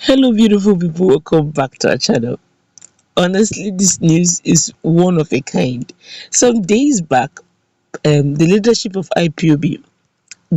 Hello, beautiful people. Welcome back to our channel. Honestly, this news is one of a kind. Some days back, the leadership of IPOB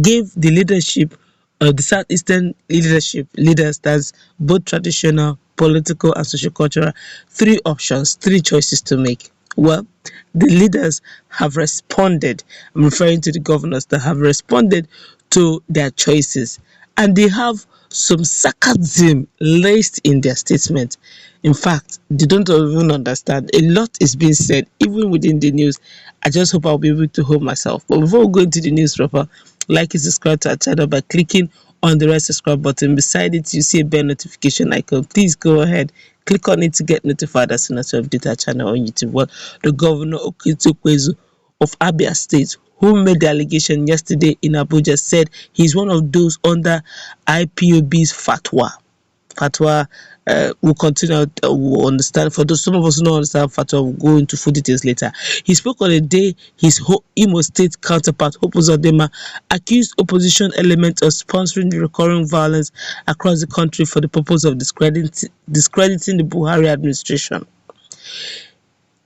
gave the leadership, the Southeastern leadership leaders, that's both traditional, political, and sociocultural, three options, three choices to make. Well, the leaders have responded. I'm referring to the governors that have responded to their choices, and they have some sarcasm laced in their statement. In fact, they don't even understand. A lot is being said, even within the news. I just hope I'll be able to hold myself. But before we go into the news proper, like and subscribe to our channel by clicking on the red subscribe button. Beside it, you see a bell notification icon. Please go ahead, click on it to get notified as soon as we update our channel on YouTube. Well, the governor Okitokwezu of Abia State, who made the allegation yesterday in Abuja, said he's one of those under IPOB's fatwa. We'll continue, we'll understand. For those, some of us who don't understand fatwa, we'll go into full details later. He spoke on the day his Imo State counterpart, Hope Uzodinma, accused opposition elements of sponsoring the recurring violence across the country for the purpose of discrediting the Buhari administration.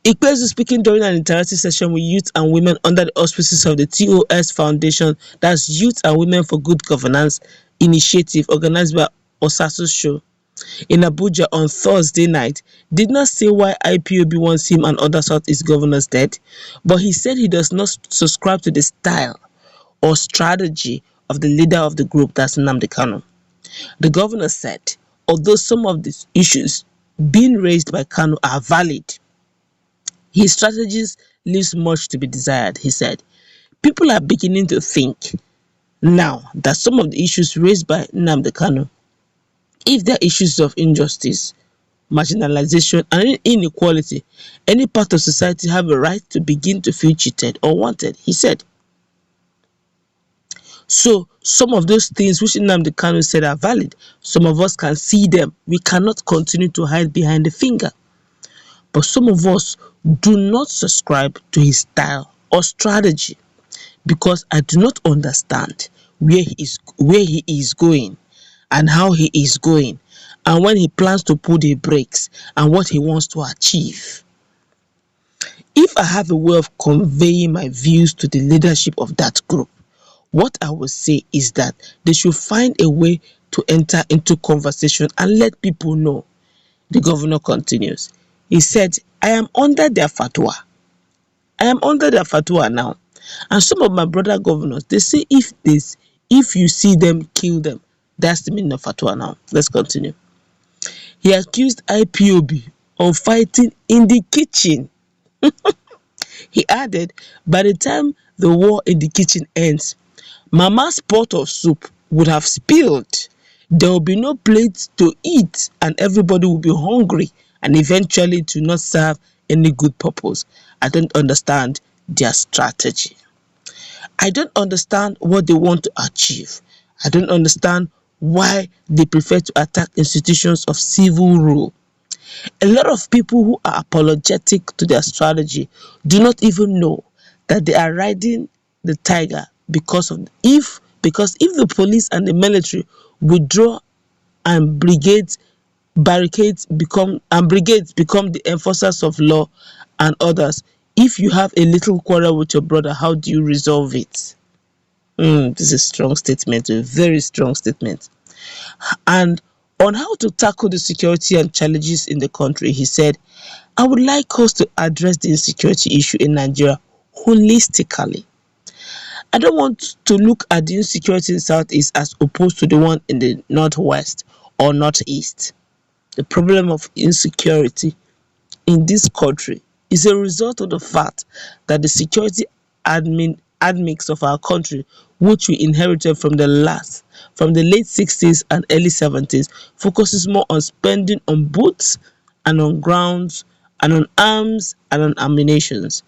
Ikpezu, speaking during an interactive session with youth and women under the auspices of the TOS Foundation, that's Youth and Women for Good Governance initiative organized by Osasu Show in Abuja on Thursday night, did not say why IPOB wants him and other Southeast governors dead, but he said he does not subscribe to the style or strategy of the leader of the group, that's Nnamdi Kanu. The governor said, although some of the issues being raised by Kanu are valid, his strategies leaves much to be desired. He said, people are beginning to think now that some of the issues raised by Nnamdi Kanu, if they're issues of injustice, marginalization, and inequality, any part of society have a right to begin to feel cheated or wanted, he said. So some of those things which Nnamdi Kanu said are valid. Some of us can see them. We cannot continue to hide behind the finger. But some of us do not subscribe to his style or strategy because I do not understand where he is going and how he is going and when he plans to pull the brakes and what he wants to achieve. If I have a way of conveying my views to the leadership of that group, what I would say is that they should find a way to enter into conversation and let people know. The governor continues. He said, I am under their fatwa. I am under their fatwa now. And some of my brother governors, they say if you see them, kill them. That's the meaning of fatwa now. Let's continue. He accused IPOB of fighting in the kitchen. He added, by the time the war in the kitchen ends, Mama's pot of soup would have spilled. There will be no plate to eat and everybody will be hungry and eventually to not serve any good purpose. I don't understand their strategy. I don't understand what they want to achieve. I don't understand why they prefer to attack institutions of civil rule. A lot of people who are apologetic to their strategy do not even know that they are riding the tiger because if the police and the military withdraw and brigades become the enforcers of law and others. If you have a little quarrel with your brother, how do you resolve it? This is a strong statement, a very strong statement. And on how to tackle the security and challenges in the country, he said, I would like us to address the insecurity issue in Nigeria holistically. I don't want to look at the insecurity in the Southeast as opposed to the one in the Northwest or Northeast. The problem of insecurity in this country is a result of the fact that the security admix of our country, which we inherited from the late 60s and early 70s, focuses more on spending on boots and on grounds and on arms and on ammunitions.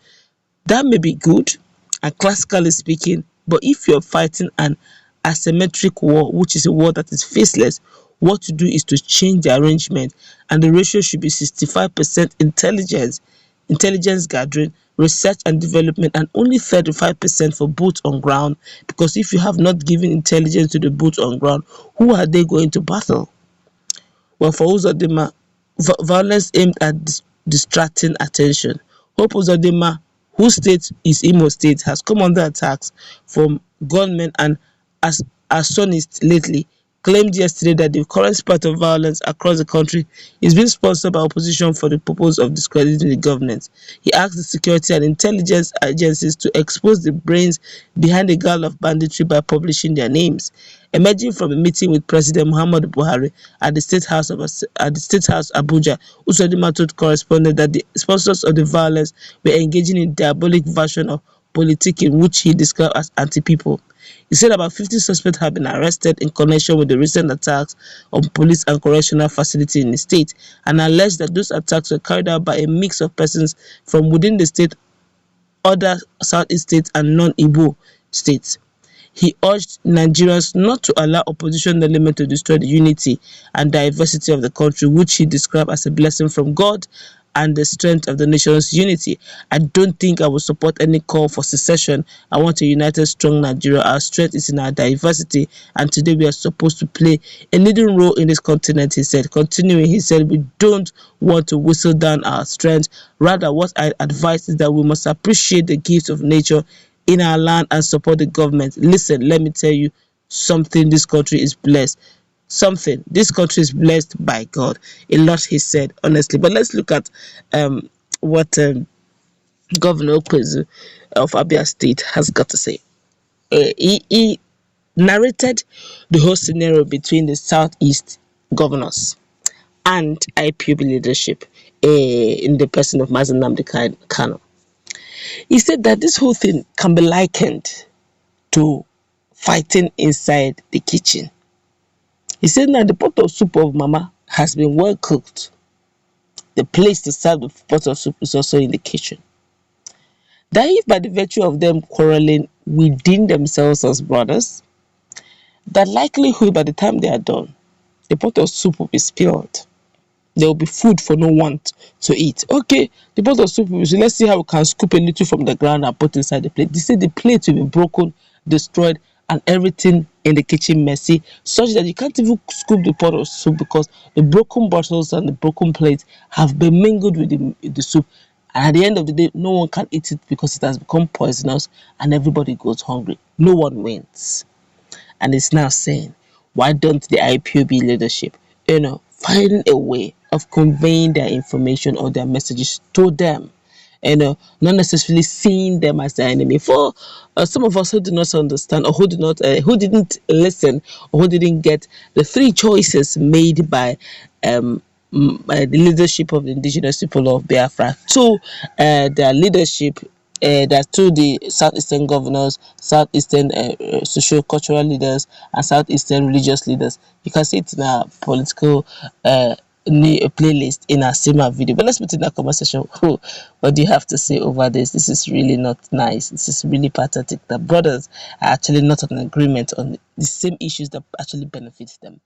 That may be good and classically speaking, but if you're fighting an asymmetric war, which is a war that is faceless, what to do is to change the arrangement, and the ratio should be 65% intelligence gathering, research and development, and only 35% for boots on ground, because if you have not given intelligence to the boots on ground, who are they going to battle? Well, for Uzodinma, violence aimed at distracting attention. Hope Uzodinma, whose state is Imo State, has come under attacks from gunmen and as arsonists lately, claimed yesterday that the current spate of violence across the country is being sponsored by opposition for the purpose of discrediting the government. He asked the security and intelligence agencies to expose the brains behind the gall of banditry by publishing their names. Emerging from a meeting with President Muhammadu Buhari at the State House Abuja, Usodimma told correspondent that the sponsors of the violence were engaging in diabolic version of politicking, which he described as anti-people. He said about 50 suspects have been arrested in connection with the recent attacks on police and correctional facilities in the state, and alleged that those attacks were carried out by a mix of persons from within the state, other Southeast states, and non-Igbo states. He urged Nigerians not to allow opposition elements to destroy the unity and diversity of the country, which he described as a blessing from God and the strength of the nation's unity. I don't think I will support any call for secession. I want a united, strong Nigeria. Our strength is in our diversity, and today we are supposed to play a leading role in this continent, he said. Continuing, he said, we don't want to whistle down our strength. Rather, what I advise is that we must appreciate the gifts of nature in our land and support the government. Listen, let me tell you something. This country is blessed. This country is blessed by God. A lot he said, honestly. But let's look at what Governor Okwezu of Abia State has got to say. He narrated the whole scenario between the Southeast governors and IPOB leadership in the person of Nnamdi Kanu. He said that this whole thing can be likened to fighting inside the kitchen. He said now the pot of soup of Mama has been well cooked. The place to serve the pot of soup is also in the kitchen. That if by the virtue of them quarreling within themselves as brothers, that likelihood by the time they are done, the pot of soup will be spilled. There will be food for no one to eat. Okay, the pot of soup, so let's see how we can scoop a little from the ground and put inside the plate. They say the plate will be broken, destroyed, and everything in the kitchen messy, such that you can't even scoop the pot of soup because the broken bottles and the broken plates have been mingled with the soup. And at the end of the day, no one can eat it because it has become poisonous and everybody goes hungry. No one wins. And it's now saying, why don't the IPOB leadership, find a way of conveying their information or their messages to them, not necessarily seeing them as the enemy. For some of us who do not understand, or who didn't listen, or who didn't get the three choices made by by the leadership of the indigenous people of Biafra to their leadership, that to the Southeastern governors, Southeastern socio-cultural leaders, and Southeastern religious leaders. You can see it in our political playlist in our SEMA video. But let's put in that conversation. What do you have to say over this? This is really not nice. This is really pathetic that brothers are actually not in agreement on the same issues that actually benefit them.